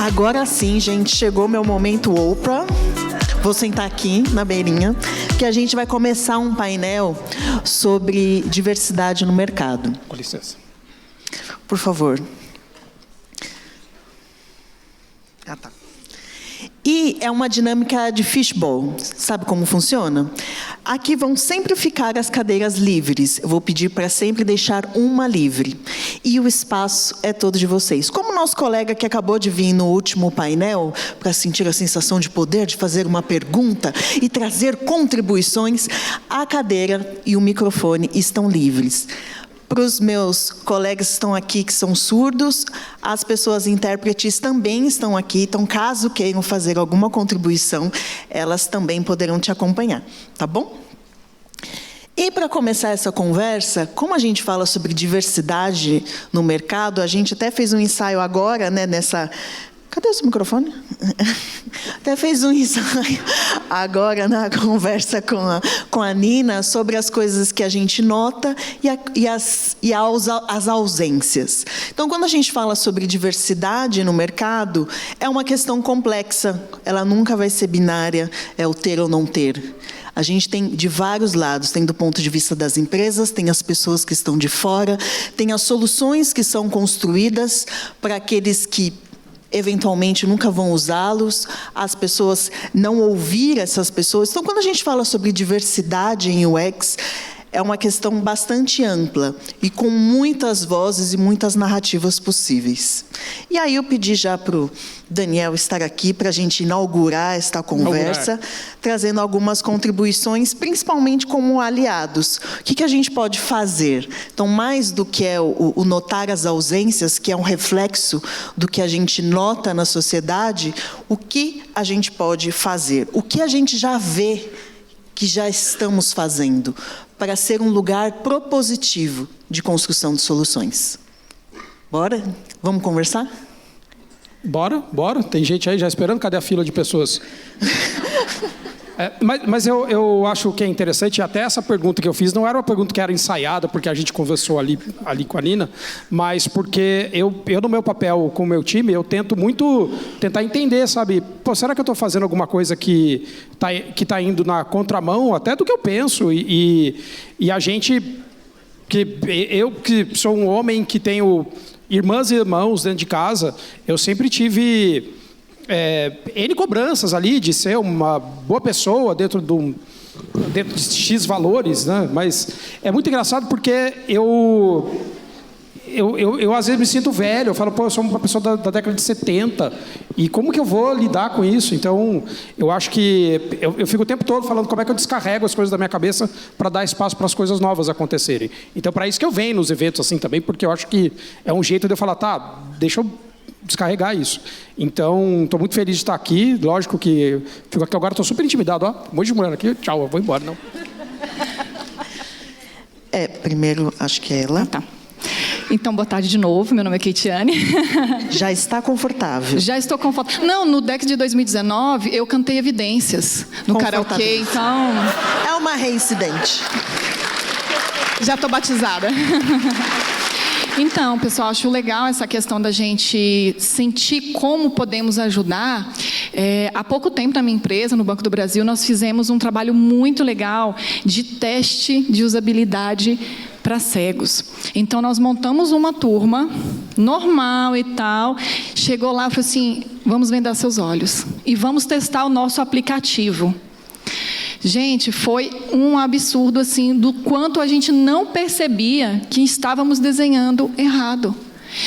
Agora sim, gente, chegou meu momento Oprah. Vou sentar aqui na beirinha, que a gente vai começar um painel sobre diversidade no mercado. Com licença. Por favor. Ah, tá. E é uma dinâmica de fishbowl. Sabe como funciona? Aqui vão sempre ficar as cadeiras livres. Eu vou pedir para sempre deixar uma livre. E o espaço é todo de vocês. Como o nosso colega que acabou de vir no último painel, para sentir a sensação de poder, de fazer uma pergunta e trazer contribuições, a cadeira e o microfone estão livres. Para os meus colegas que estão aqui, que são surdos, as pessoas intérpretes também estão aqui. Então, caso queiram fazer alguma contribuição, elas também poderão te acompanhar. Tá bom? E para começar essa conversa, como a gente fala sobre diversidade no mercado, a gente até fez um ensaio agora, né, nessa... Cadê o seu microfone? Até fez um ensaio agora na conversa com a Nina sobre as coisas que a gente nota e as ausências. Então, quando a gente fala sobre diversidade no mercado, é uma questão complexa. Ela nunca vai ser binária, é o ter ou não ter. A gente tem de vários lados, tem do ponto de vista das empresas, tem as pessoas que estão de fora, tem as soluções que são construídas para aqueles que eventualmente nunca vão usá-los, as pessoas não ouvir essas pessoas. Então, quando a gente fala sobre diversidade em UX, é uma questão bastante ampla e com muitas vozes e muitas narrativas possíveis. E aí eu pedi já para o Daniel estar aqui para a gente inaugurar esta conversa, trazendo algumas contribuições, principalmente como aliados. O que a gente pode fazer? Então, mais do que é o notar as ausências, que é um reflexo do que a gente nota na sociedade, o que a gente pode fazer? O que a gente já vê que já estamos fazendo para ser um lugar propositivo de construção de soluções? Bora? Vamos conversar? Bora. Tem gente aí já esperando. Cadê a fila de pessoas? Mas eu acho que é interessante, até essa pergunta que eu fiz não era uma pergunta que era ensaiada, porque a gente conversou ali com a Nina, mas porque eu no meu papel com o meu time, eu tento muito tentar entender, sabe? Pô, será que eu estou fazendo alguma coisa que tá indo na contramão até do que eu penso? E a gente, eu que sou um homem que tenho irmãs e irmãos dentro de casa, eu sempre tive... N cobranças ali de ser uma boa pessoa dentro de X valores, né? Mas é muito engraçado porque eu às vezes me sinto velho, eu falo, pô, eu sou uma pessoa da década de 70, e como que eu vou lidar com isso? Então, eu acho que eu fico o tempo todo falando como é que eu descarrego as coisas da minha cabeça para dar espaço para as coisas novas acontecerem. Então, para isso que eu venho nos eventos assim também, porque eu acho que é um jeito de eu falar, tá, deixa eu descarregar isso. Então, estou muito feliz de estar aqui. Lógico que fico aqui agora, estou super intimidado. Ó, um monte de mulher aqui, tchau, eu vou embora. Não. Primeiro, acho que é ela. Tá. Então, boa tarde de novo. Meu nome é Keitiane. Já está confortável? Já estou confortável. Não, no DEC de 2019, eu cantei Evidências no karaokê, então... É uma reincidente. Já estou batizada. Então, pessoal, acho legal essa questão da gente sentir como podemos ajudar. Há pouco tempo, na minha empresa, no Banco do Brasil, nós fizemos um trabalho muito legal de teste de usabilidade para cegos. Então, nós montamos uma turma normal e tal. Chegou lá e falou assim, vamos vendar seus olhos e vamos testar o nosso aplicativo. Gente, foi um absurdo, assim, do quanto a gente não percebia que estávamos desenhando errado.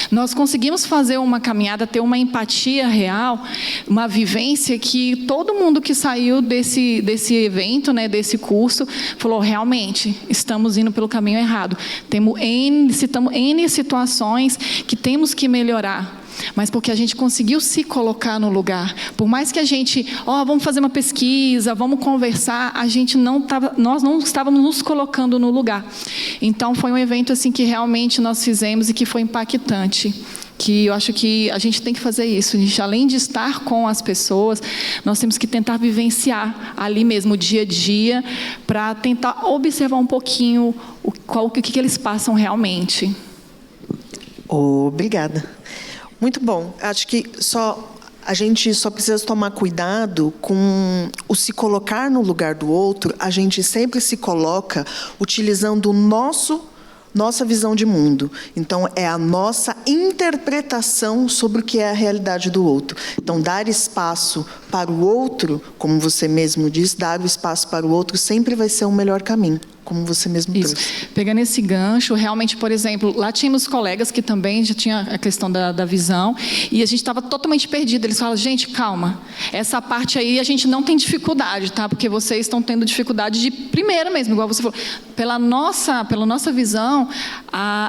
Nós conseguimos fazer uma caminhada, ter uma empatia real, uma vivência que todo mundo que saiu desse evento, né, desse curso, falou, realmente, estamos indo pelo caminho errado. Citamos N situações que temos que melhorar. Mas porque a gente conseguiu se colocar no lugar. Por mais que a gente, vamos fazer uma pesquisa, vamos conversar, nós não estávamos nos colocando no lugar. Então, foi um evento assim, que realmente nós fizemos e que foi impactante. Que eu acho que a gente tem que fazer isso. A gente, além de estar com as pessoas, nós temos que tentar vivenciar ali mesmo, dia a dia, para tentar observar um pouquinho o que eles passam realmente. Obrigada. Muito bom. Acho que só A gente só precisa tomar cuidado com o se colocar no lugar do outro. A gente sempre se coloca utilizando nossa visão de mundo. Então, é a nossa interpretação sobre o que é a realidade do outro. Então, dar espaço para o outro, como você mesmo diz, dar o espaço para o outro sempre vai ser o melhor caminho, como você mesmo Isso. trouxe. Pegando esse gancho, realmente, por exemplo, lá tínhamos colegas que também já tinham a questão da visão, e a gente estava totalmente perdido. Eles falavam, gente, calma, essa parte aí a gente não tem dificuldade, tá? Porque vocês estão tendo dificuldade de primeira mesmo, igual você falou. Pela nossa visão,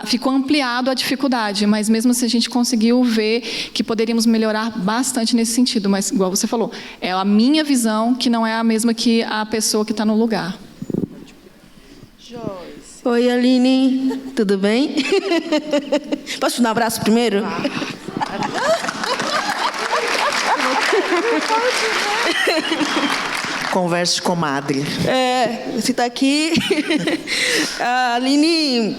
ficou ampliado a dificuldade, mas mesmo assim a gente conseguiu ver que poderíamos melhorar bastante nesse sentido. Mas, igual você falou, é a minha visão que não é a mesma que a pessoa que está no lugar. Oi, Aline, tudo bem? Posso te dar um abraço primeiro? Converse com a comadre. Você está aqui. A Aline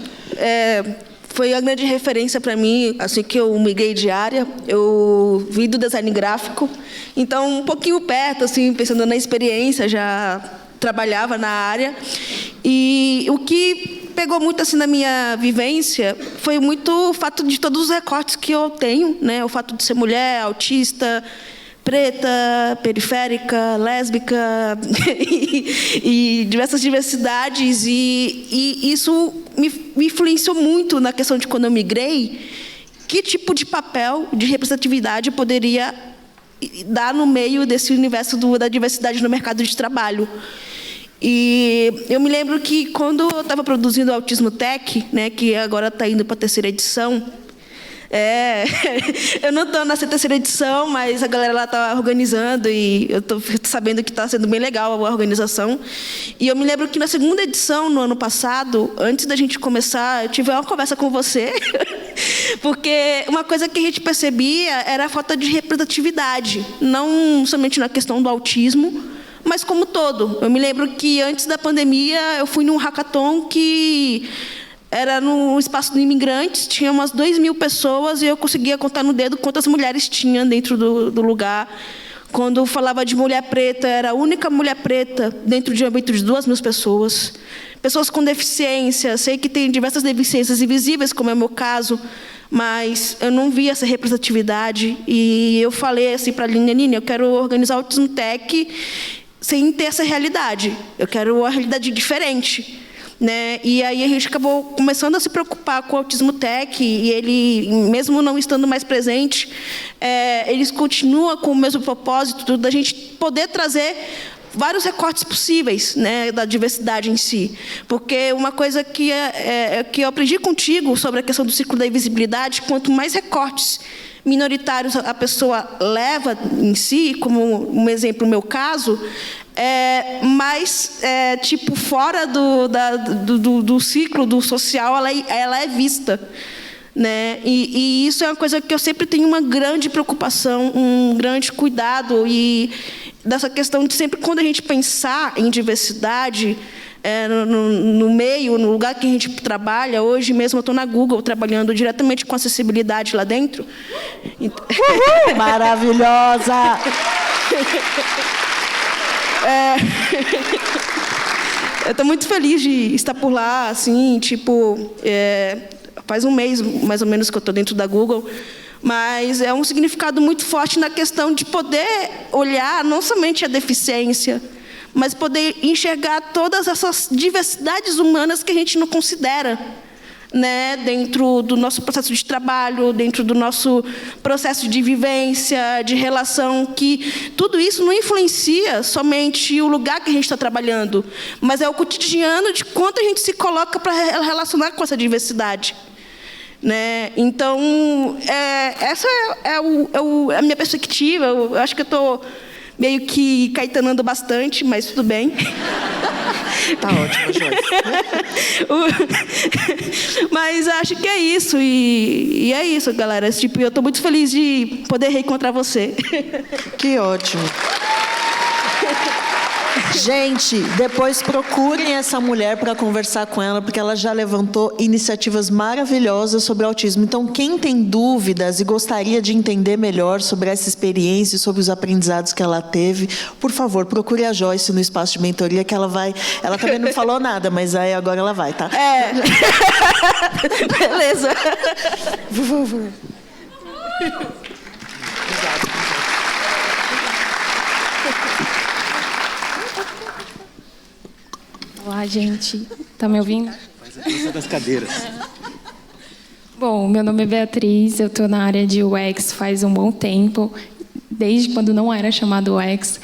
foi a grande referência para mim, assim que eu migrei de área. Eu vim do design gráfico, então um pouquinho perto, assim, pensando na experiência, já trabalhava na área. E o que pegou muito assim na minha vivência foi muito o fato de todos os recortes que eu tenho, né? O fato de ser mulher, autista, preta, periférica, lésbica e diversas diversidades, e isso me influenciou muito na questão de quando eu migrei, que tipo de papel de representatividade eu poderia dar no meio desse universo da diversidade no mercado de trabalho. E eu me lembro que quando eu estava produzindo o Autismo Tech, né, que agora está indo para a 3ª edição, eu não estou nessa 3ª edição, mas a galera lá está organizando e eu estou sabendo que está sendo bem legal a organização. E eu me lembro que na 2ª edição, no ano passado, antes da gente começar, eu tive uma conversa com você, porque uma coisa que a gente percebia era a falta de representatividade, não somente na questão do autismo, mas como todo. Eu me lembro que antes da pandemia eu fui num hackathon que era no espaço de imigrantes, tinha umas 2.000 pessoas e eu conseguia contar no dedo quantas mulheres tinha dentro do lugar. Quando falava de mulher preta, era a única mulher preta dentro de um ambiente de 2.000 pessoas. Pessoas com deficiência, sei que tem diversas deficiências invisíveis, como é o meu caso, mas eu não via essa representatividade. E eu falei assim para a Aline, eu quero organizar o Autismo Tech sem ter essa realidade. Eu quero uma realidade diferente, né? E aí a gente acabou começando a se preocupar com o Autismo Tech, e ele, mesmo não estando mais presente, eles continuam com o mesmo propósito da gente poder trazer vários recortes possíveis, né, da diversidade em si. Porque uma coisa que eu aprendi contigo sobre a questão do ciclo da invisibilidade, quanto mais recortes minoritários a pessoa leva em si, como um exemplo, o meu caso, mais tipo fora do ciclo do social ela é vista, né? E isso é uma coisa que eu sempre tenho uma grande preocupação, um grande cuidado, e dessa questão de sempre, quando a gente pensar em diversidade, no meio, no lugar que a gente trabalha. Hoje mesmo eu estou na Google trabalhando diretamente com acessibilidade lá dentro. Uhul, maravilhosa! Eu estou muito feliz de estar por lá, assim, tipo, faz um mês mais ou menos que eu estou dentro da Google. Mas é um significado muito forte na questão de poder olhar não somente a deficiência, mas poder enxergar todas essas diversidades humanas que a gente não considera, né, dentro do nosso processo de trabalho, dentro do nosso processo de vivência, de relação, que tudo isso não influencia somente o lugar que a gente está trabalhando, mas é o cotidiano de quanto a gente se coloca para relacionar com essa diversidade. Né? Então, essa é a minha perspectiva. Eu acho que eu estou meio que caetanando bastante, mas tudo bem. Tá ótimo, Joyce. Mas acho que é isso. E é isso, galera. Tipo, eu estou muito feliz de poder reencontrar você. Que ótimo. Gente, depois procurem essa mulher para conversar com ela, porque ela já levantou iniciativas maravilhosas sobre autismo. Então, quem tem dúvidas e gostaria de entender melhor sobre essa experiência, sobre os aprendizados que ela teve, por favor, procure a Joyce no espaço de mentoria, que ela vai... Ela também não falou nada, mas aí agora ela vai, tá? Beleza. Por favor. Olá, gente. Tá me ouvindo? Faz a dança das cadeiras. Bom, meu nome é Beatriz, eu estou na área de UX faz um bom tempo, desde quando não era chamado UX.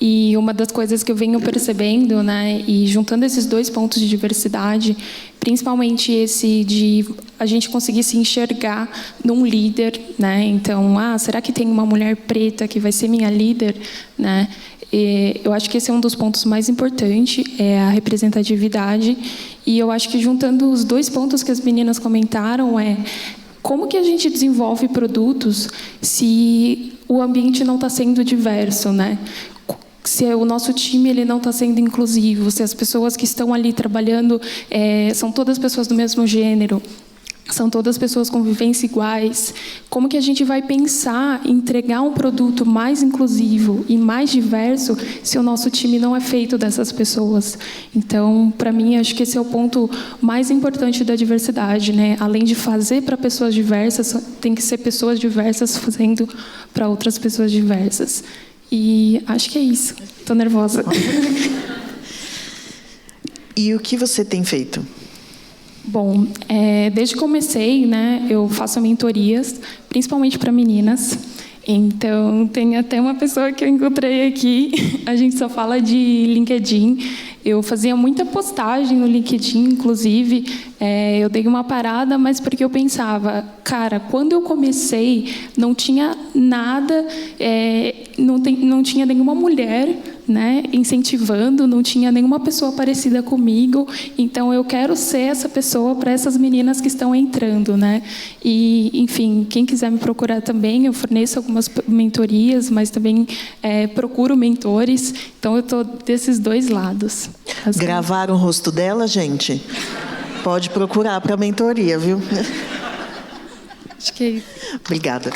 E uma das coisas que eu venho percebendo, né, e juntando esses dois pontos de diversidade, principalmente esse de a gente conseguir se enxergar num líder, né? Então, será que tem uma mulher preta que vai ser minha líder, né? E eu acho que esse é um dos pontos mais importantes, é a representatividade. E eu acho que juntando os dois pontos que as meninas comentaram como que a gente desenvolve produtos se o ambiente não está sendo diverso, né? Se o nosso time ele não está sendo inclusivo, se as pessoas que estão ali trabalhando são todas pessoas do mesmo gênero, são todas pessoas com vivências iguais, como que a gente vai pensar em entregar um produto mais inclusivo e mais diverso se o nosso time não é feito dessas pessoas? Então, para mim, acho que esse é o ponto mais importante da diversidade, né? Além de fazer para pessoas diversas, tem que ser pessoas diversas fazendo para outras pessoas diversas. E acho que é isso. Estou nervosa. E o que você tem feito? Bom, desde que comecei, né, eu faço mentorias, principalmente para meninas. Então, tem até uma pessoa que eu encontrei aqui, a gente só fala de LinkedIn. Eu fazia muita postagem no LinkedIn, inclusive. Eu dei uma parada, mas porque eu pensava, cara, quando eu comecei, não tinha nada, não tinha nenhuma mulher, né, incentivando, não tinha nenhuma pessoa parecida comigo. Então, eu quero ser essa pessoa para essas meninas que estão entrando, né? E, enfim, quem quiser me procurar também, eu forneço algumas mentorias, mas também procuro mentores. Então, eu estou desses dois lados. Gravaram o rosto dela, gente? Pode procurar para a mentoria, viu? Acho que é isso. Obrigada.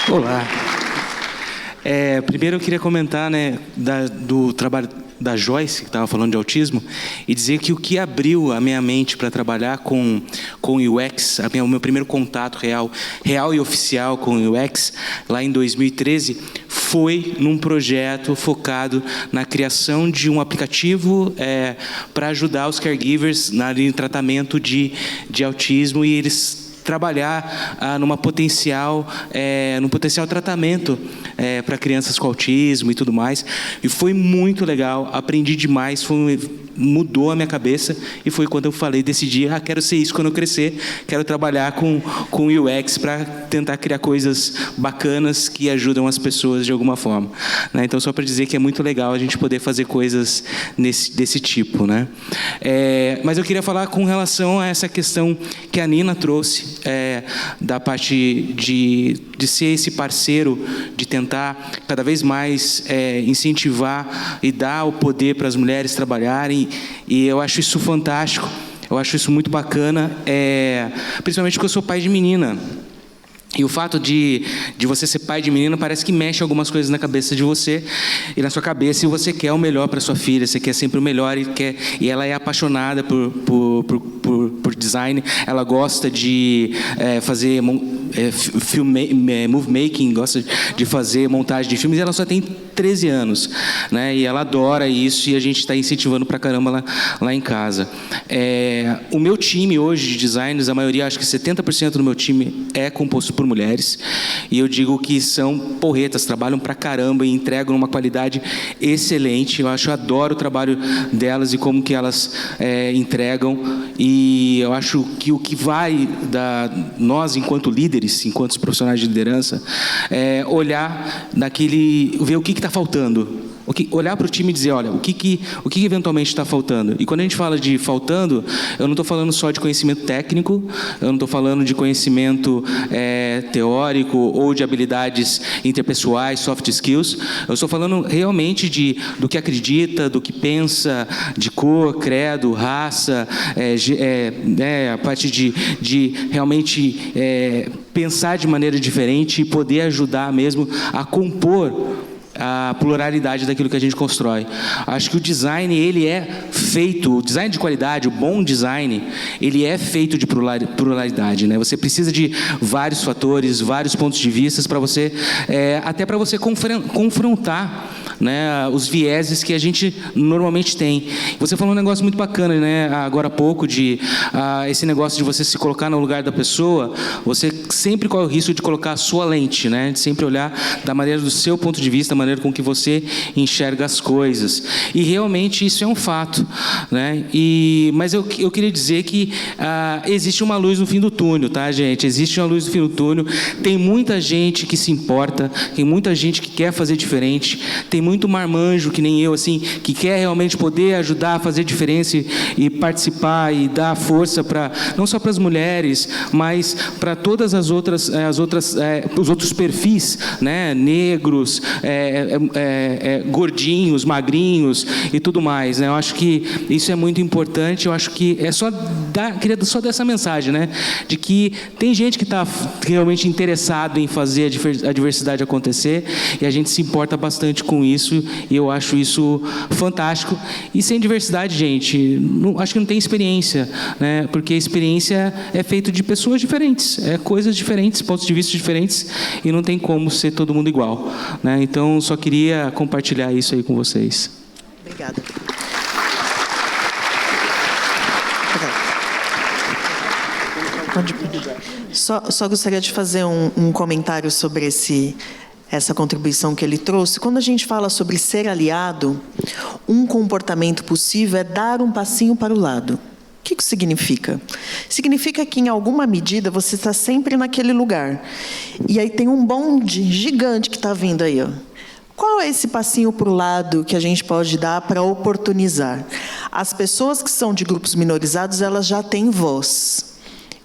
Olá. Primeiro eu queria comentar, né, do trabalho da Joyce, que estava falando de autismo, e dizer que o que abriu a minha mente para trabalhar com UX, o meu primeiro contato real e oficial com UX, lá em 2013, foi num projeto focado na criação de um aplicativo para ajudar os caregivers no tratamento de autismo e eles trabalhar num potencial tratamento para crianças com autismo e tudo mais. E foi muito legal, aprendi demais, mudou a minha cabeça e foi quando eu decidi, quero ser isso quando eu crescer, quero trabalhar com UX para tentar criar coisas bacanas que ajudam as pessoas de alguma forma, né? Então, só para dizer que é muito legal a gente poder fazer coisas desse tipo, né? Mas eu queria falar com relação a essa questão que a Nina trouxe, da parte de ser esse parceiro, de tentar cada vez mais incentivar e dar o poder para as mulheres trabalharem, e eu acho isso fantástico, eu acho isso muito bacana, principalmente porque eu sou pai de menina. E o fato de você ser pai de menina parece que mexe algumas coisas na cabeça de você e na sua cabeça, e você quer o melhor para sua filha, você quer sempre o melhor, e ela é apaixonada por design, ela gosta de fazer movie making, gosta de fazer montagem de filmes, e ela só tem 13 anos, né? E ela adora isso, e a gente está incentivando pra caramba lá em casa. O meu time hoje de designers, a maioria, acho que 70% do meu time é composto por mulheres, e eu digo que são porretas, trabalham pra caramba e entregam uma qualidade excelente. Eu adoro o trabalho delas e como que elas entregam, e eu acho que o que vai nós, enquanto líderes, enquanto profissionais de liderança, olhar ver o que está faltando, olhar para o time e dizer, olha, o que eventualmente está faltando. E quando a gente fala de faltando, eu não estou falando só de conhecimento técnico, eu não estou falando de conhecimento teórico ou de habilidades interpessoais, soft skills. Eu estou falando realmente do que acredita, do que pensa, de cor, credo, raça, a parte de realmente pensar de maneira diferente e poder ajudar mesmo a compor a pluralidade daquilo que a gente constrói. Acho que o design, ele é feito, o design de qualidade, o bom design, ele é feito de pluralidade, né? Você precisa de vários fatores, vários pontos de vista para você, até para você confrontar, né, os vieses que a gente normalmente tem. Você falou um negócio muito bacana, né, agora há pouco, de esse negócio de você se colocar no lugar da pessoa. Você sempre corre o risco de colocar a sua lente, né, de sempre olhar da maneira do seu ponto de vista, da maneira com que você enxerga as coisas. E realmente isso é um fato, né? Mas eu queria dizer que existe uma luz no fim do túnel, tá, gente? Existe uma luz no fim do túnel. Tem muita gente que se importa, tem muita gente que quer fazer diferente, tem muito marmanjo, que nem eu, assim, que quer realmente poder ajudar a fazer diferença e participar e dar força para, não só para as mulheres, mas para todas os outros perfis, né? Negros, gordinhos, magrinhos e tudo mais, né? Eu acho que isso é muito importante. Eu acho que queria só dar essa mensagem, né? De que tem gente que está realmente interessado em fazer a diversidade acontecer, e a gente se importa bastante com isso, e eu acho isso fantástico. E sem diversidade, gente, acho que não tem experiência, né? Porque a experiência é feita de pessoas diferentes, coisas diferentes, pontos de vista diferentes, e não tem como ser todo mundo igual, né? Então, só queria compartilhar isso aí com vocês. Obrigada. Só gostaria de fazer um comentário sobre essa contribuição que ele trouxe. Quando a gente fala sobre ser aliado, um comportamento possível é dar um passinho para o lado. O que isso significa? Significa que, em alguma medida, você está sempre naquele lugar. E aí tem um bonde gigante que está vindo aí, ó. Qual é esse passinho para o lado que a gente pode dar para oportunizar? As pessoas que são de grupos minorizados, elas já têm voz.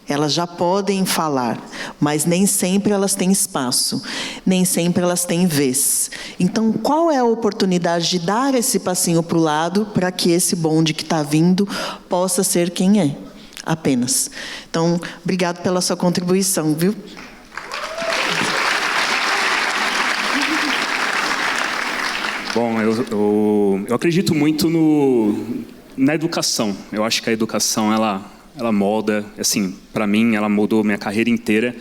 Elas já podem falar, mas nem sempre elas têm espaço, nem sempre elas têm vez. Então, qual é a oportunidade de dar esse passinho para o lado para que esse bonde que está vindo possa ser quem é, apenas. Então, obrigado pela sua contribuição, viu? Bom, eu acredito muito na educação. Eu acho que a educação, ela molda, assim, para mim, ela moldou minha carreira inteira.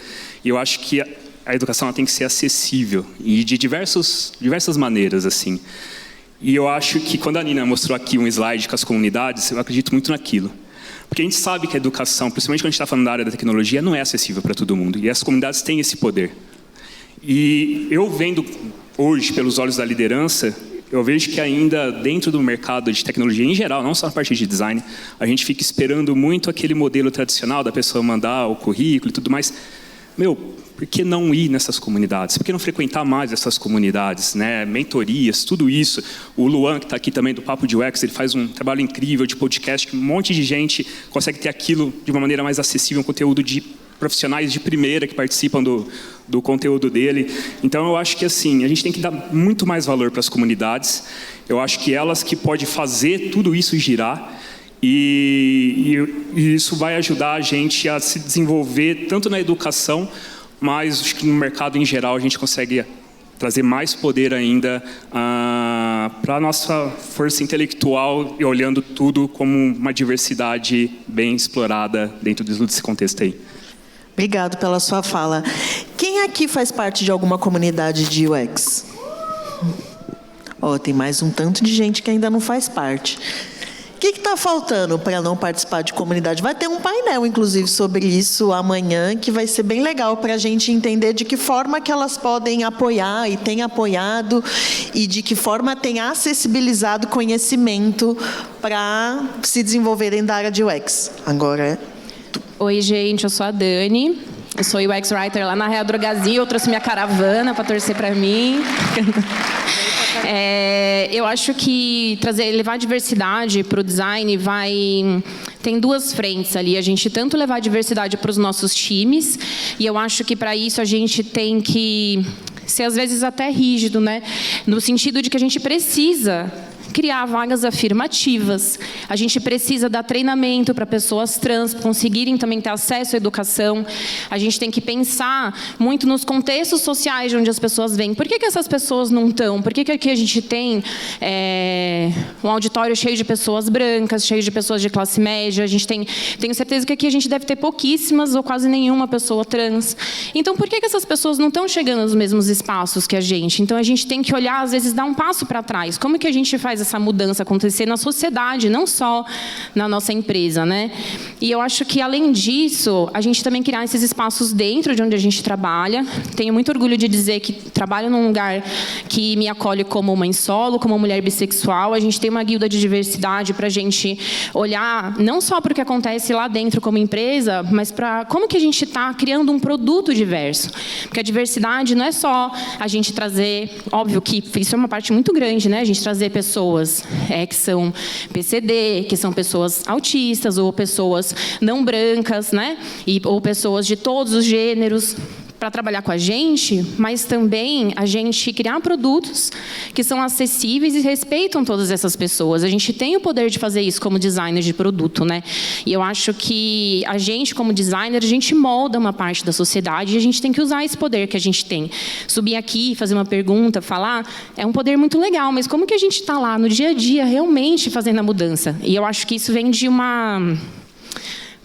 E eu acho que a educação ela tem que ser acessível e de diversas maneiras, assim. E eu acho que quando a Nina mostrou aqui um slide com as comunidades, eu acredito muito naquilo. Porque a gente sabe que a educação, principalmente quando a gente está falando da área da tecnologia, não é acessível para todo mundo. E as comunidades têm esse poder. E eu vendo hoje, pelos olhos da liderança, eu vejo que ainda dentro do mercado de tecnologia em geral, não só na parte de design, a gente fica esperando muito aquele modelo tradicional da pessoa mandar o currículo e tudo mais. Por que não ir nessas comunidades? Por que não frequentar mais essas comunidades, né? Mentorias, tudo isso. O Luan, que está aqui também do Papo de UX, ele faz um trabalho incrível de podcast, que um monte de gente consegue ter aquilo de uma maneira mais acessível, um conteúdo de profissionais de primeira que participam do conteúdo dele. Então, eu acho que assim, a gente tem que dar muito mais valor para as comunidades. Eu acho que elas que podem fazer tudo isso girar. E isso vai ajudar a gente a se desenvolver tanto na educação, mas acho que no mercado em geral a gente consegue trazer mais poder ainda para a nossa força intelectual e olhando tudo como uma diversidade bem explorada dentro desse contexto aí. Obrigado pela sua fala. Quem aqui faz parte de alguma comunidade de UX? Tem mais um tanto de gente que ainda não faz parte. O que está faltando para não participar de comunidade? Vai ter um painel, inclusive, sobre isso amanhã, que vai ser bem legal para a gente entender de que forma que elas podem apoiar e têm apoiado e de que forma têm acessibilizado conhecimento para se desenvolverem da área de UX. Agora Oi, gente, eu sou a Dani. Eu sou UX Writer lá na Real Drogasil, eu trouxe minha caravana para torcer para mim. Eu acho que levar diversidade para o design tem duas frentes ali. A gente tanto levar diversidade para os nossos times, e eu acho que para isso a gente tem que ser às vezes até rígido, né? No sentido de que a gente precisa criar vagas afirmativas. A gente precisa dar treinamento para pessoas trans conseguirem também ter acesso à educação. A gente tem que pensar muito nos contextos sociais de onde as pessoas vêm. Por que essas pessoas não estão? Por que aqui a gente tem um auditório cheio de pessoas brancas, cheio de pessoas de classe média? Tenho certeza que aqui a gente deve ter pouquíssimas ou quase nenhuma pessoa trans. Então, por que essas pessoas não estão chegando nos mesmos espaços que a gente? Então, a gente tem que olhar, às vezes, dar um passo para trás. Como que a gente faz essa mudança acontecer na sociedade, não só na nossa empresa, né? E eu acho que, além disso, a gente também criar esses espaços dentro de onde a gente trabalha. Tenho muito orgulho de dizer que trabalho num lugar que me acolhe como mãe solo, como mulher bissexual. A gente tem uma guilda de diversidade para a gente olhar não só para o que acontece lá dentro como empresa, mas para como que a gente está criando um produto diverso. Porque a diversidade não é só a gente trazer, óbvio que isso é uma parte muito grande, né? A gente trazer pessoas que são PCD, que são pessoas autistas ou pessoas não brancas, né? Ou pessoas de todos os gêneros para trabalhar com a gente, mas também a gente criar produtos que são acessíveis e respeitam todas essas pessoas. A gente tem o poder de fazer isso como designer de produto, né? E eu acho que a gente, como designer, a gente molda uma parte da sociedade e a gente tem que usar esse poder que a gente tem. Subir aqui, fazer uma pergunta, falar, é um poder muito legal, mas como que a gente está lá no dia a dia realmente fazendo a mudança? E eu acho que isso vem de uma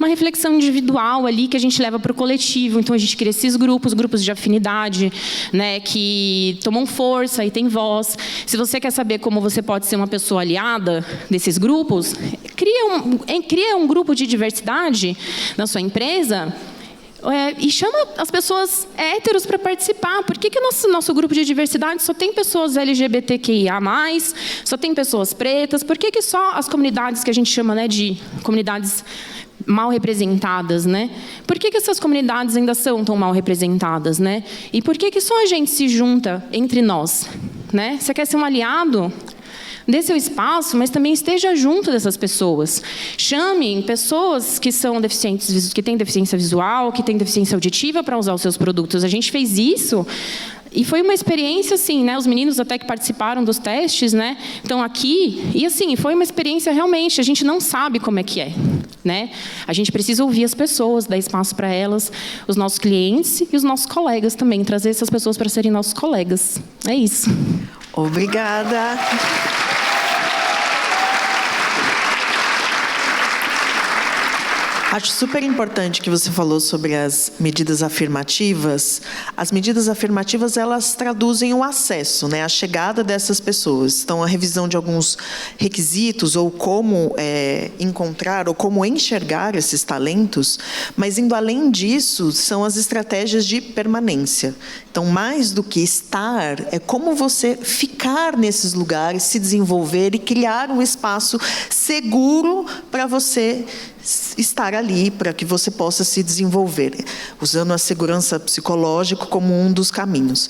reflexão individual ali que a gente leva para o coletivo. Então, a gente cria esses grupos de afinidade, né, que tomam força e têm voz. Se você quer saber como você pode ser uma pessoa aliada desses grupos, cria um grupo de diversidade na sua empresa e chama as pessoas héteros para participar. Por que o nosso grupo de diversidade só tem pessoas LGBTQIA+, só tem pessoas pretas? Por que só as comunidades que a gente chama, né, de comunidades mal representadas, né? Por que essas comunidades ainda são tão mal representadas, né? E por que só a gente se junta entre nós, né? Você quer ser um aliado? Dê seu espaço, mas também esteja junto dessas pessoas. Chame pessoas que são deficientes, que têm deficiência visual, que têm deficiência auditiva para usar os seus produtos. A gente fez isso e foi uma experiência, assim, né? Os meninos até que participaram dos testes, né? Estão aqui e, assim, foi uma experiência realmente. A gente não sabe como é que é, né? A gente precisa ouvir as pessoas, dar espaço para elas, os nossos clientes e os nossos colegas também, trazer essas pessoas para serem nossos colegas. É isso. Obrigada. Acho super importante que você falou sobre as medidas afirmativas. As medidas afirmativas, elas traduzem o acesso, né, a chegada dessas pessoas. Então, a revisão de alguns requisitos ou como encontrar ou como enxergar esses talentos, mas indo além disso, são as estratégias de permanência. Então, mais do que estar, é como você ficar nesses lugares, se desenvolver e criar um espaço seguro para você estar ali, para que você possa se desenvolver, usando a segurança psicológica como um dos caminhos.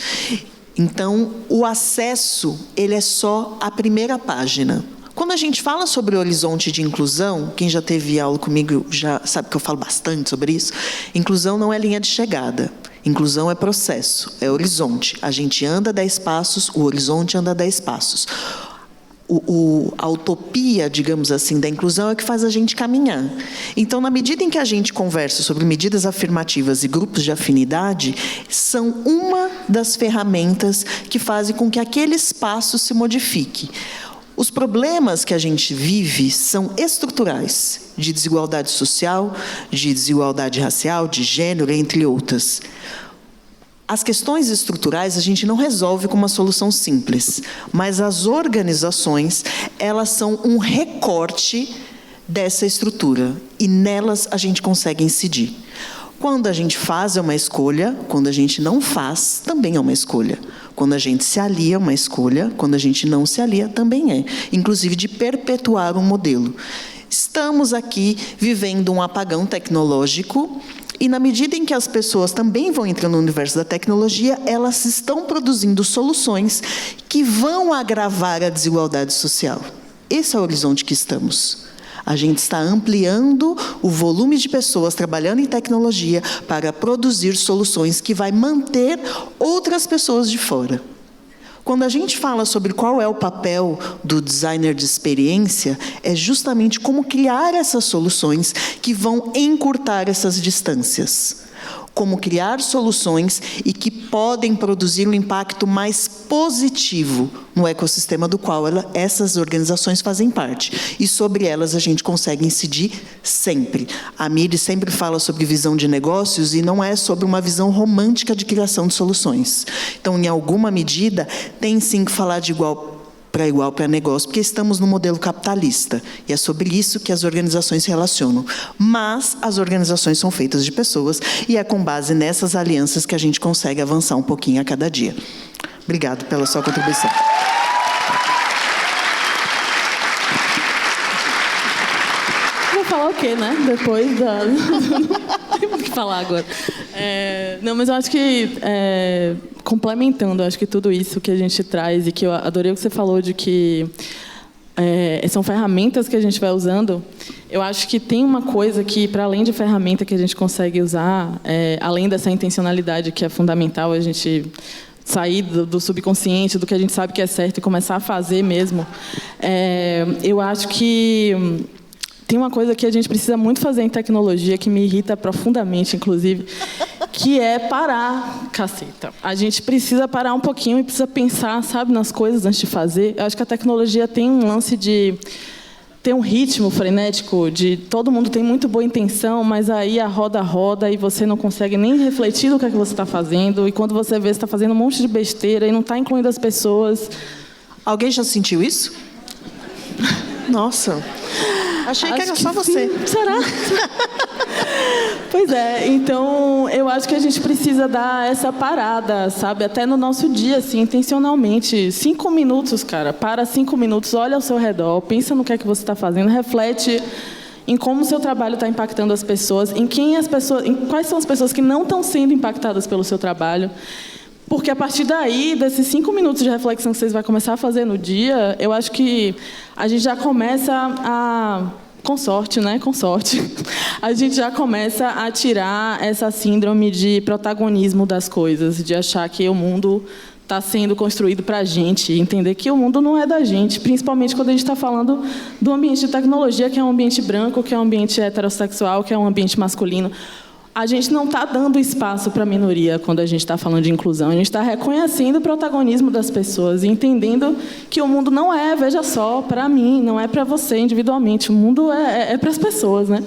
Então, o acesso, ele é só a primeira página. Quando a gente fala sobre o horizonte de inclusão, quem já teve aula comigo já sabe que eu falo bastante sobre isso, inclusão não é linha de chegada. Inclusão é processo, é horizonte. A gente anda 10 passos, o horizonte anda 10 passos. A utopia, digamos assim, da inclusão é que faz a gente caminhar. Então, na medida em que a gente conversa sobre medidas afirmativas e grupos de afinidade, são uma das ferramentas que fazem com que aquele espaço se modifique. Os problemas que a gente vive são estruturais, de desigualdade social, de desigualdade racial, de gênero, entre outras. As questões estruturais a gente não resolve com uma solução simples, mas as organizações, elas são um recorte dessa estrutura e nelas a gente consegue incidir. Quando a gente faz é uma escolha, quando a gente não faz também é uma escolha. Quando a gente se alia é uma escolha, quando a gente não se alia também é, inclusive de perpetuar um modelo. Estamos aqui vivendo um apagão tecnológico E na medida em que as pessoas também vão entrando no universo da tecnologia, elas estão produzindo soluções que vão agravar a desigualdade social. Esse é o horizonte que estamos. A gente está ampliando o volume de pessoas trabalhando em tecnologia para produzir soluções que vai manter outras pessoas de fora. Quando a gente fala sobre qual é o papel do designer de experiência, é justamente como criar essas soluções que vão encurtar essas distâncias. Como criar soluções e que podem produzir um impacto mais positivo no ecossistema do qual essas organizações fazem parte. E sobre elas a gente consegue incidir sempre. A Miri sempre fala sobre visão de negócios e não é sobre uma visão romântica de criação de soluções. Então, em alguma medida, tem sim que falar de igual para negócio, porque estamos no modelo capitalista. E é sobre isso que as organizações se relacionam. Mas as organizações são feitas de pessoas e é com base nessas alianças que a gente consegue avançar um pouquinho a cada dia. Obrigado pela sua contribuição. Vou falar o quê, né? Depois da... Temos que falar agora. Não, mas eu acho que... complementando, acho que tudo isso que a gente traz, e que eu adorei o que você falou de que são ferramentas que a gente vai usando, eu acho que tem uma coisa que, para além de ferramenta que a gente consegue usar, além dessa intencionalidade que é fundamental, a gente sair do subconsciente, do que a gente sabe que é certo e começar a fazer mesmo, eu acho que tem uma coisa que a gente precisa muito fazer em tecnologia, que me irrita profundamente, inclusive, que é parar, caceta. A gente precisa parar um pouquinho e precisa pensar, sabe, nas coisas antes de fazer. Eu acho que a tecnologia tem um lance de ter um ritmo frenético, de todo mundo tem muito boa intenção, mas aí a roda e você não consegue nem refletir do que é que você está fazendo, e quando você vê, você está fazendo um monte de besteira e não está incluindo as pessoas. Alguém já sentiu isso? Nossa... Achei que era só você. Sim. Será? Pois é, então eu acho que a gente precisa dar essa parada, sabe? Até no nosso dia, assim, intencionalmente. 5 minutos, cara. Para 5 minutos, olha ao seu redor, pensa no que é que você está fazendo, reflete em como o seu trabalho está impactando as pessoas, em quais são as pessoas que não estão sendo impactadas pelo seu trabalho. Porque a partir daí, desses 5 minutos de reflexão que vocês vão começar a fazer no dia, eu acho que a gente já começa a... Com sorte, né? Com sorte. A gente já começa a tirar essa síndrome de protagonismo das coisas, de achar que o mundo está sendo construído para a gente, entender que o mundo não é da gente, principalmente quando a gente está falando do ambiente de tecnologia, que é um ambiente branco, que é um ambiente heterossexual, que é um ambiente masculino. A gente não está dando espaço para a minoria quando a gente está falando de inclusão. A gente está reconhecendo o protagonismo das pessoas e entendendo que o mundo não é, veja só, para mim, não é para você individualmente. O mundo é para as pessoas, né?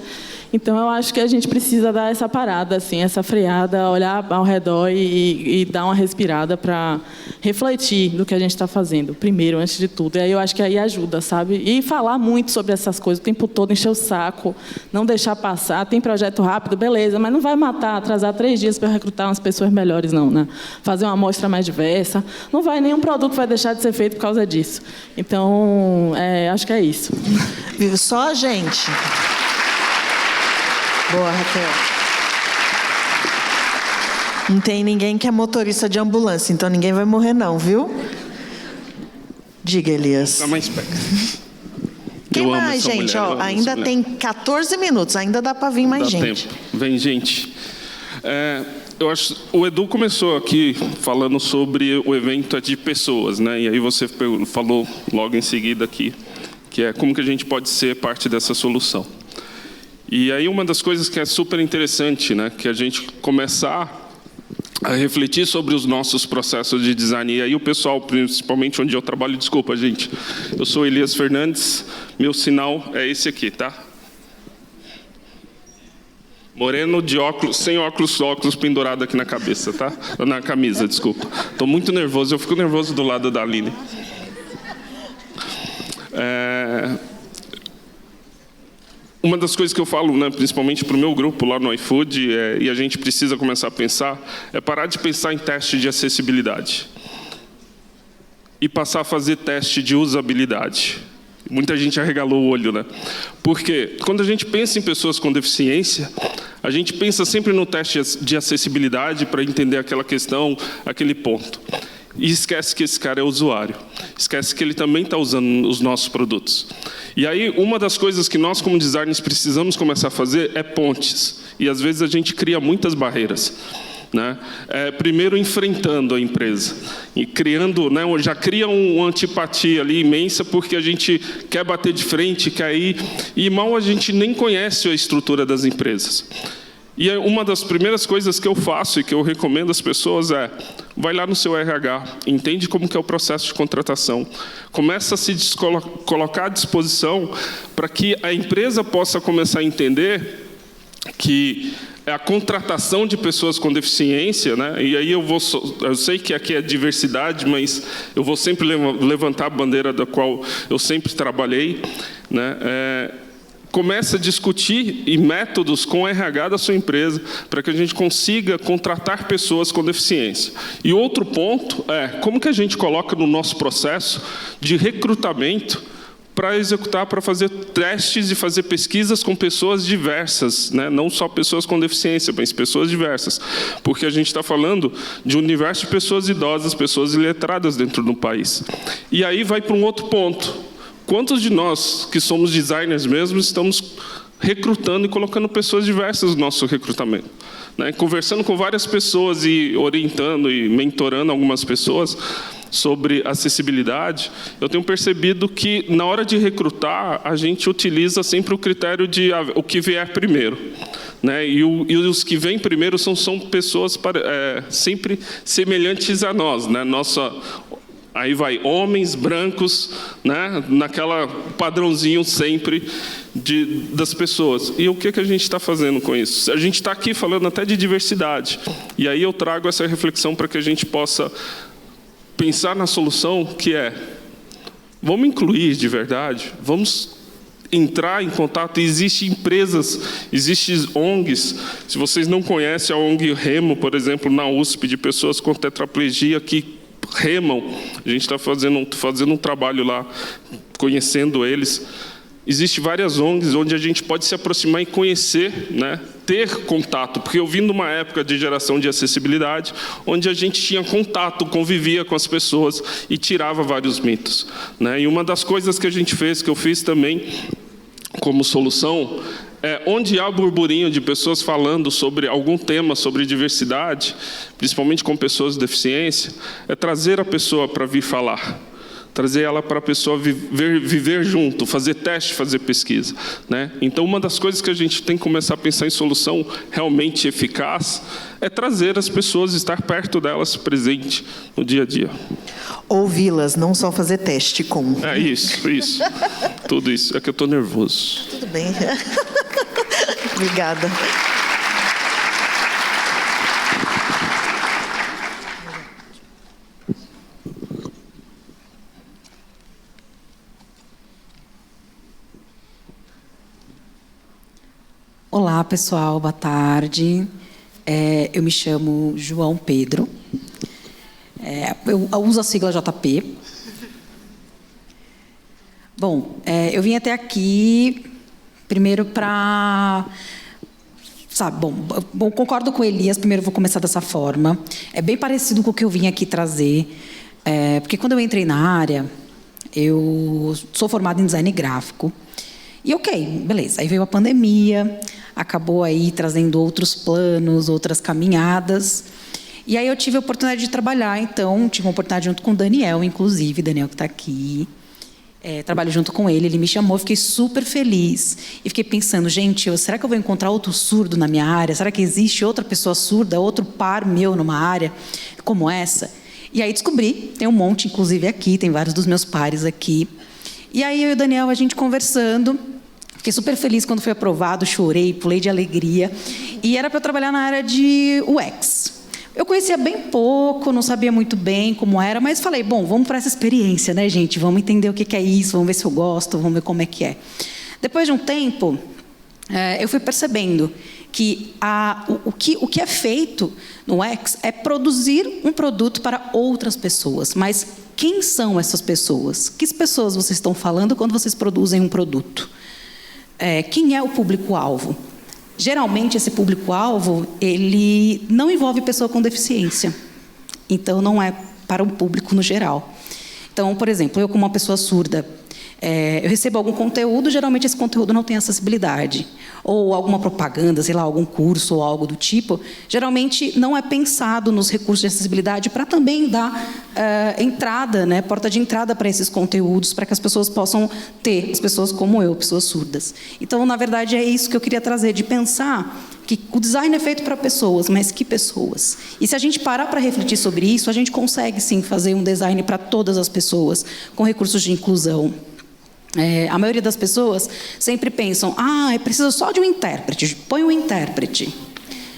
Então, eu acho que a gente precisa dar essa parada, assim, essa freada, olhar ao redor e dar uma respirada para refletir do que a gente está fazendo, primeiro, antes de tudo. E aí eu acho que aí ajuda, sabe? E falar muito sobre essas coisas o tempo todo, encher o saco, não deixar passar. Tem projeto rápido, beleza, mas não vai matar, atrasar 3 dias para recrutar umas pessoas melhores, não, né? Fazer uma amostra mais diversa. Não vai, nenhum produto vai deixar de ser feito por causa disso. Então, acho que é isso. Viu só, gente? Boa, Raquel. Não tem ninguém que é motorista de ambulância, então ninguém vai morrer não, viu? Diga, Elias. Tá mais perto. Quem mais, gente? Ó, ainda tem 14 minutos, ainda dá para vir mais gente. Tempo. Vem gente. Eu acho, o Edu começou aqui falando sobre o evento de pessoas, né? E aí você falou logo em seguida aqui, que é como que a gente pode ser parte dessa solução. E aí uma das coisas que é super interessante, né, que a gente começar a refletir sobre os nossos processos de design. E aí o pessoal, principalmente onde eu trabalho, desculpa, gente, eu sou Elias Fernandes, meu sinal é esse aqui, tá? Moreno de óculos, sem óculos pendurado aqui na cabeça, tá? Na camisa, desculpa. Estou muito nervoso, eu fico nervoso do lado da Aline. Uma das coisas que eu falo, né, principalmente para o meu grupo lá no iFood, e a gente precisa começar a pensar, é parar de pensar em teste de acessibilidade e passar a fazer teste de usabilidade. Muita gente arregalou o olho, né? Porque quando a gente pensa em pessoas com deficiência, A gente pensa sempre no teste de acessibilidade para entender aquela questão, aquele ponto. E esquece que esse cara é usuário. Esquece que ele também está usando os nossos produtos. E aí, uma das coisas que nós, como designers, precisamos começar a fazer é pontes. E, às vezes, a gente cria muitas barreiras. Né? Primeiro, enfrentando a empresa. E criando, né, já cria uma antipatia ali imensa, porque a gente quer bater de frente, quer ir. E mal a gente nem conhece a estrutura das empresas. E uma das primeiras coisas que eu faço e que eu recomendo às pessoas é: vai lá no seu RH, entende como que é o processo de contratação, começa a se colocar à disposição para que a empresa possa começar a entender que a contratação de pessoas com deficiência, né? E aí eu sei que aqui é diversidade, mas eu vou sempre levantar a bandeira da qual eu sempre trabalhei, né? Começa a discutir métodos com o RH da sua empresa para que a gente consiga contratar pessoas com deficiência. E outro ponto é como que a gente coloca no nosso processo de recrutamento para executar, para fazer testes e fazer pesquisas com pessoas diversas, né? Não só pessoas com deficiência, mas pessoas diversas. Porque a gente está falando de um universo de pessoas idosas, pessoas iletradas dentro do país. E aí vai para um outro ponto. Quantos de nós, que somos designers mesmo, estamos recrutando e colocando pessoas diversas no nosso recrutamento? Né? Conversando com várias pessoas e orientando e mentorando algumas pessoas sobre acessibilidade, eu tenho percebido que, na hora de recrutar, a gente utiliza sempre o critério de o que vier primeiro. Né? E os que vêm primeiro são pessoas sempre semelhantes a nós. Né? Aí vai homens brancos, né, naquela padrãozinho sempre das pessoas. E o que a gente está fazendo com isso? A gente está aqui falando até de diversidade. E aí eu trago essa reflexão para que a gente possa pensar na solução, que é: vamos incluir de verdade, vamos entrar em contato. Existem empresas, existem ONGs. Se vocês não conhecem a ONG Remo, por exemplo, na USP, de pessoas com tetraplegia que remam, a gente está fazendo um trabalho lá, conhecendo eles. Existem várias ONGs onde a gente pode se aproximar e conhecer, né? Ter contato, porque eu vim de uma época de geração de acessibilidade, onde a gente tinha contato, convivia com as pessoas e tirava vários mitos. Né? E uma das coisas que a gente fez, que eu fiz também como solução, onde há burburinho de pessoas falando sobre algum tema, sobre diversidade, principalmente com pessoas de deficiência, é trazer a pessoa para vir falar. Trazer ela para a pessoa viver junto, fazer teste, fazer pesquisa. Né? Então, uma das coisas que a gente tem que começar a pensar em solução realmente eficaz é trazer as pessoas, estar perto delas, presente no dia a dia. Ouvi-las, não só fazer teste com. Isso. Tudo isso. É que eu estou nervoso. Tudo bem. Obrigada. Olá, pessoal, boa tarde. Eu me chamo João Pedro. Eu uso a sigla JP. Bom, eu vim até aqui primeiro para... Bom, concordo com o Elias, primeiro vou começar dessa forma. É bem parecido com o que eu vim aqui trazer, porque quando eu entrei na área, eu sou formada em design gráfico. E ok, beleza. Aí veio a pandemia, acabou aí trazendo outros planos, outras caminhadas. E aí eu tive a oportunidade de trabalhar, então, tive uma oportunidade junto com o Daniel, inclusive, Daniel que está aqui. Trabalho junto com ele, ele me chamou, fiquei super feliz. E fiquei pensando, gente, será que eu vou encontrar outro surdo na minha área? Será que existe outra pessoa surda, outro par meu numa área como essa? E aí descobri, tem um monte, inclusive aqui, tem vários dos meus pares aqui. E aí eu e o Daniel, a gente conversando, fiquei super feliz quando foi aprovado, chorei, pulei de alegria. E era para eu trabalhar na área de UX. Eu conhecia bem pouco, não sabia muito bem como era, mas falei, bom, vamos para essa experiência, né, gente? Vamos entender o que é isso, vamos ver se eu gosto, vamos ver como é que é. Depois de um tempo, eu fui percebendo que o que é feito no UX é produzir um produto para outras pessoas. Mas quem são essas pessoas? Que pessoas vocês estão falando quando vocês produzem um produto? Quem é o público-alvo? geralmente esse público-alvo, ele não envolve pessoa com deficiência. Então, não é para o público no geral. Então, por exemplo, eu como uma pessoa surda, eu recebo algum conteúdo, geralmente esse conteúdo não tem acessibilidade. Ou alguma propaganda, sei lá, algum curso ou algo do tipo, geralmente não é pensado nos recursos de acessibilidade para também dar entrada, né, porta de entrada para esses conteúdos, para que as pessoas possam ter, as pessoas como eu, pessoas surdas. Então, na verdade, é isso que eu queria trazer, de pensar que o design é feito para pessoas, mas que pessoas? E se a gente parar para refletir sobre isso, a gente consegue, sim, fazer um design para todas as pessoas, com recursos de inclusão. A maioria das pessoas sempre pensam, precisa só de um intérprete, põe um intérprete.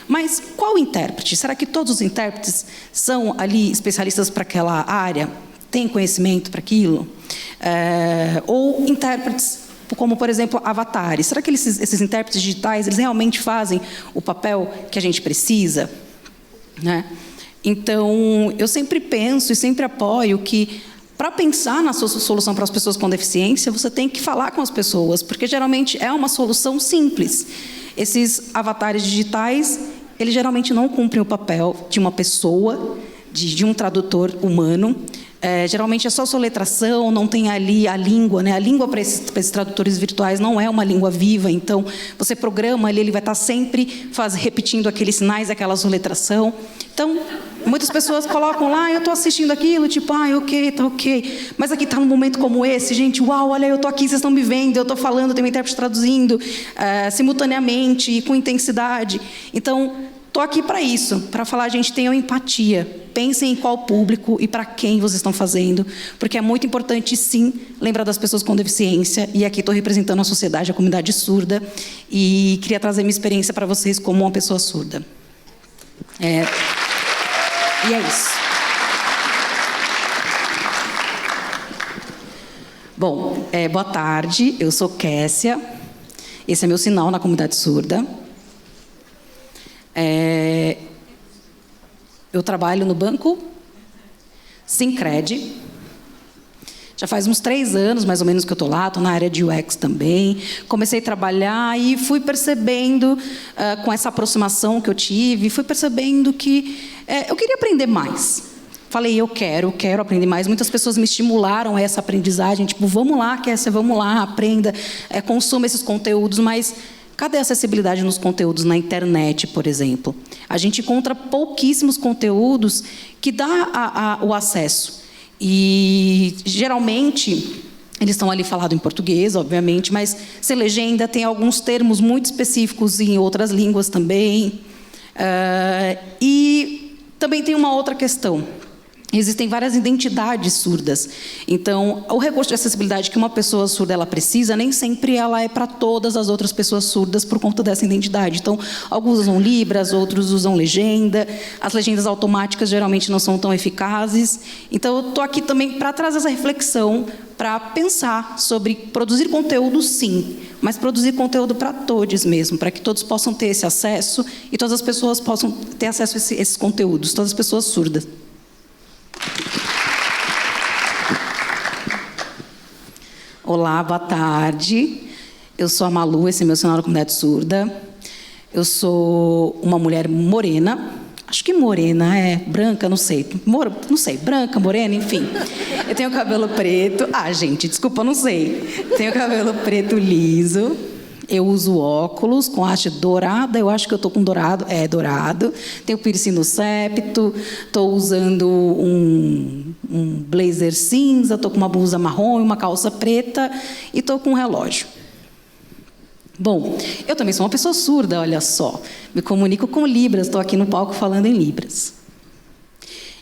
Mas qual intérprete? Será que todos os intérpretes são ali especialistas para aquela área? Têm conhecimento para aquilo? Ou intérpretes, como, por exemplo, avatares. Será que esses intérpretes digitais, eles realmente fazem o papel que a gente precisa? Né? Então, eu sempre penso e sempre apoio que, para pensar na sua solução para as pessoas com deficiência, você tem que falar com as pessoas, porque geralmente é uma solução simples. Esses avatares digitais, eles geralmente não cumprem o papel de uma pessoa, de um tradutor humano. Geralmente é só soletração, não tem ali a língua, né? A língua para esses tradutores virtuais não é uma língua viva, então você programa ali, ele vai estar sempre repetindo aqueles sinais, aquela soletração. Então, muitas pessoas colocam lá, eu estou assistindo aquilo, tipo, ok, tá ok. Mas aqui está num momento como esse, gente, uau, olha, eu estou aqui, vocês estão me vendo, eu estou falando, tem um intérprete traduzindo simultaneamente e com intensidade. Então, estou aqui para isso, para falar, gente, tenham empatia. Pensem em qual público e para quem vocês estão fazendo, porque é muito importante, sim, lembrar das pessoas com deficiência. E aqui estou representando a sociedade, a comunidade surda, e queria trazer minha experiência para vocês como uma pessoa surda. E é isso. Bom, boa tarde, eu sou Kessia. Esse é meu sinal na comunidade surda. Eu trabalho no banco Sincred. Já faz uns 3 anos, mais ou menos, que eu estou lá. Estou na área de UX também. Comecei a trabalhar e fui percebendo, com essa aproximação que eu tive, fui percebendo que eu queria aprender mais. Falei, eu quero aprender mais. Muitas pessoas me estimularam a essa aprendizagem. Tipo, vamos lá, Kessia, vamos lá, aprenda, consuma esses conteúdos, mas cadê a acessibilidade nos conteúdos na internet, por exemplo? A gente encontra pouquíssimos conteúdos que dá o acesso. E, geralmente, eles estão ali falados em português, obviamente, mas sem legenda, tem alguns termos muito específicos em outras línguas também. E também tem uma outra questão. Existem várias identidades surdas. Então, o recurso de acessibilidade que uma pessoa surda ela precisa, nem sempre ela é para todas as outras pessoas surdas por conta dessa identidade. Então, alguns usam Libras, outros usam legenda. As legendas automáticas geralmente não são tão eficazes. Então, eu estou aqui também para trazer essa reflexão, para pensar sobre produzir conteúdo, sim, mas produzir conteúdo para todos mesmo, para que todos possam ter esse acesso e todas as pessoas possam ter acesso a esses conteúdos, todas as pessoas surdas. Olá, boa tarde. Eu sou a Malu, esse é meu sinal da comunidade surda. Eu sou uma mulher morena. Acho que morena branca, não sei. Não sei, branca, morena, enfim. Eu tenho cabelo preto. Gente, desculpa, não sei. Tenho cabelo preto liso. Eu uso óculos com haste dourada. Eu acho que eu estou com dourado. Dourado. Tenho piercing no septo. Estou usando um blazer cinza. Estou com uma blusa marrom e uma calça preta. E estou com um relógio. Bom, eu também sou uma pessoa surda, olha só. Me comunico com Libras. Estou aqui no palco falando em Libras.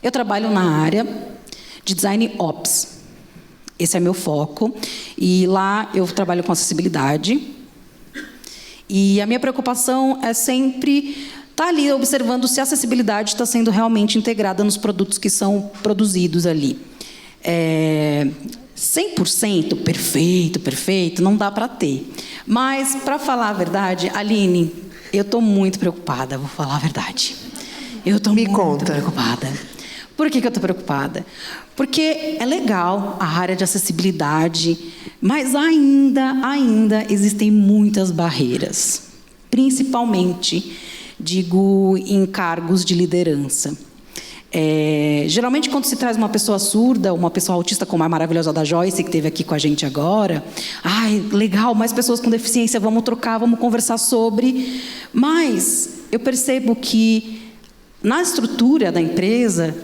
Eu trabalho na área de Design Ops. Esse é meu foco. E lá eu trabalho com acessibilidade. E a minha preocupação é sempre estar ali observando se a acessibilidade está sendo realmente integrada nos produtos que são produzidos ali. 100% perfeito, não dá para ter. Mas, para falar a verdade, Aline, eu estou muito preocupada, vou falar a verdade. Eu estou muito preocupada. Por que eu estou preocupada? Porque é legal a área de acessibilidade, mas ainda existem muitas barreiras. principalmente, digo, em cargos de liderança. Geralmente, quando se traz uma pessoa surda, uma pessoa autista, como a maravilhosa da Joyce, que esteve aqui com a gente agora, legal, mais pessoas com deficiência, vamos trocar, vamos conversar sobre. Mas eu percebo que, na estrutura da empresa,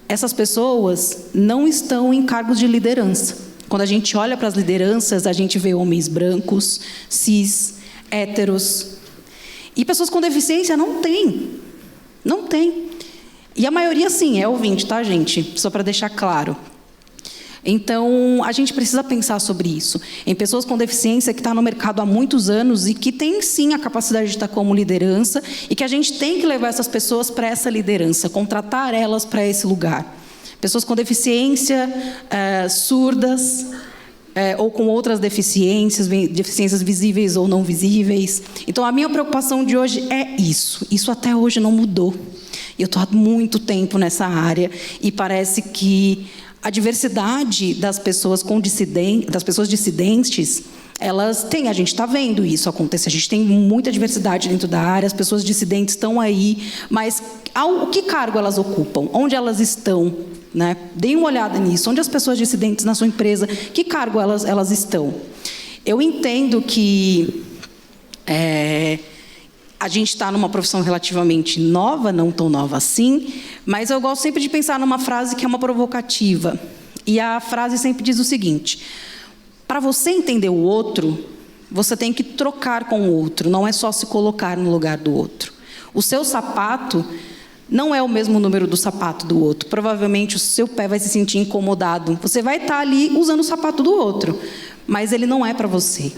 essas pessoas não estão em cargos de liderança. Quando a gente olha para as lideranças, a gente vê homens brancos, cis, héteros. E pessoas com deficiência não tem. Não tem. E a maioria, sim, é ouvinte, tá, gente? Só para deixar claro. Então, a gente precisa pensar sobre isso. Em pessoas com deficiência que estão no mercado há muitos anos e que têm, sim, a capacidade de estar como liderança e que a gente tem que levar essas pessoas para essa liderança, contratar elas para esse lugar. Pessoas com deficiência, surdas, ou com outras deficiências visíveis ou não visíveis. Então, a minha preocupação de hoje é isso. Isso até hoje não mudou. Eu estou há muito tempo nessa área e parece que a diversidade das pessoas dissidentes, elas têm, a gente está vendo isso acontecer, a gente tem muita diversidade dentro da área, as pessoas dissidentes estão aí, mas que cargo elas ocupam? Onde elas estão? Né? Deem uma olhada nisso, onde as pessoas dissidentes na sua empresa, que cargo elas estão? Eu entendo que a gente está numa profissão relativamente nova, não tão nova assim, mas eu gosto sempre de pensar numa frase que é uma provocativa. E a frase sempre diz o seguinte: para você entender o outro, você tem que trocar com o outro, não é só se colocar no lugar do outro. O seu sapato não é o mesmo número do sapato do outro. Provavelmente o seu pé vai se sentir incomodado. Você vai estar ali usando o sapato do outro, mas ele não é para você.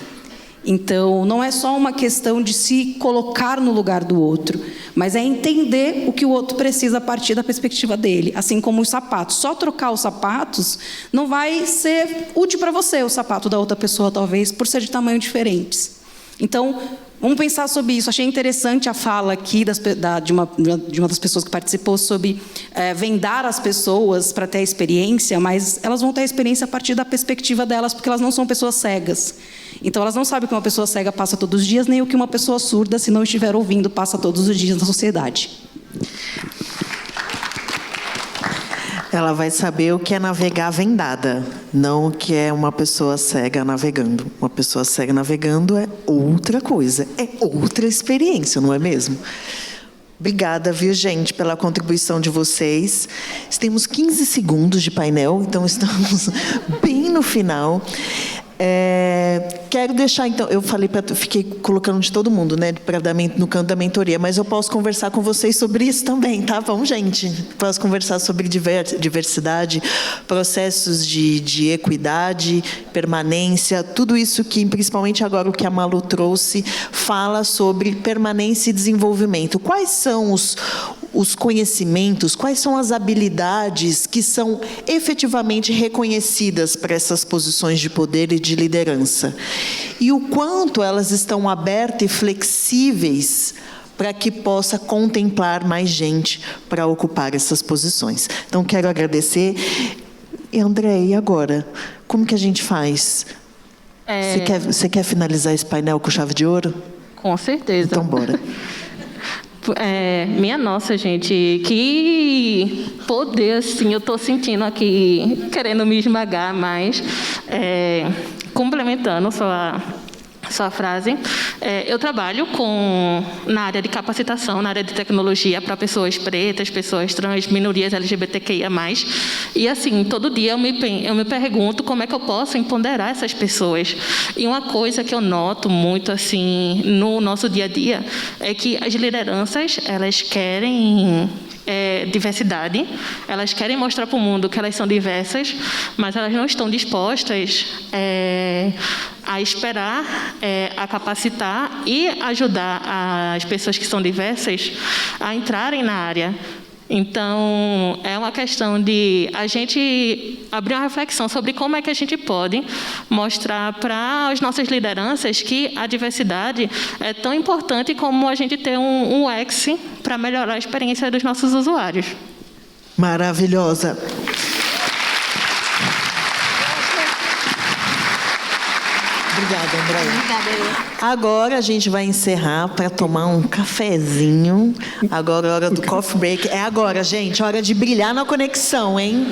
Então, não é só uma questão de se colocar no lugar do outro, mas é entender o que o outro precisa a partir da perspectiva dele, assim como os sapatos. Só trocar os sapatos não vai ser útil para você, o sapato da outra pessoa, talvez, por ser de tamanho diferentes. Então, vamos pensar sobre isso. Achei interessante a fala aqui de uma das pessoas que participou sobre vendar as pessoas para ter a experiência, mas elas vão ter a experiência a partir da perspectiva delas, porque elas não são pessoas cegas. Então, elas não sabem o que uma pessoa cega passa todos os dias, nem o que uma pessoa surda, se não estiver ouvindo, passa todos os dias na sociedade. Ela vai saber o que é navegar vendada, não o que é uma pessoa cega navegando. Uma pessoa cega navegando é outra coisa, é outra experiência, não é mesmo? Obrigada, viu, gente, pela contribuição de vocês. Temos 15 segundos de painel, então estamos bem no final. Quero deixar, então, fiquei colocando de todo mundo, né, no canto da mentoria, mas eu posso conversar com vocês sobre isso também, tá? Vamos, gente. Posso conversar sobre diversidade, processos de equidade, permanência, tudo isso que, principalmente agora o que a Malu trouxe, fala sobre permanência e desenvolvimento. Quais são os conhecimentos, quais são as habilidades que são efetivamente reconhecidas para essas posições de poder e de liderança? E o quanto elas estão abertas e flexíveis para que possa contemplar mais gente para ocupar essas posições. Então, quero agradecer. E, André, e agora? Como que a gente faz? Você quer finalizar esse painel com chave de ouro? Com certeza. Então, bora. Minha nossa, gente, que poder, assim, eu estou sentindo aqui, querendo me esmagar mais, complementando sua frase. Eu trabalho na área de capacitação, na área de tecnologia para pessoas pretas, pessoas trans, minorias LGBTQIA+. E, assim, todo dia eu me pergunto como é que eu posso empoderar essas pessoas. E uma coisa que eu noto muito, assim, no nosso dia a dia, é que as lideranças, elas querem diversidade, elas querem mostrar para o mundo que elas são diversas, mas elas não estão dispostas a esperar, a capacitar e ajudar as pessoas que são diversas a entrarem na área. Então, é uma questão de a gente abrir uma reflexão sobre como é que a gente pode mostrar para as nossas lideranças que a diversidade é tão importante como a gente ter um UX para melhorar a experiência dos nossos usuários. Maravilhosa. Obrigada, Andréia. Agora a gente vai encerrar para tomar um cafezinho. Agora é hora do coffee break. É agora, gente. Hora de brilhar na conexão, hein?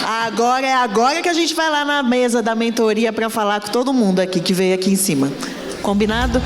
Agora é agora que a gente vai lá na mesa da mentoria para falar com todo mundo aqui que veio aqui em cima. Combinado?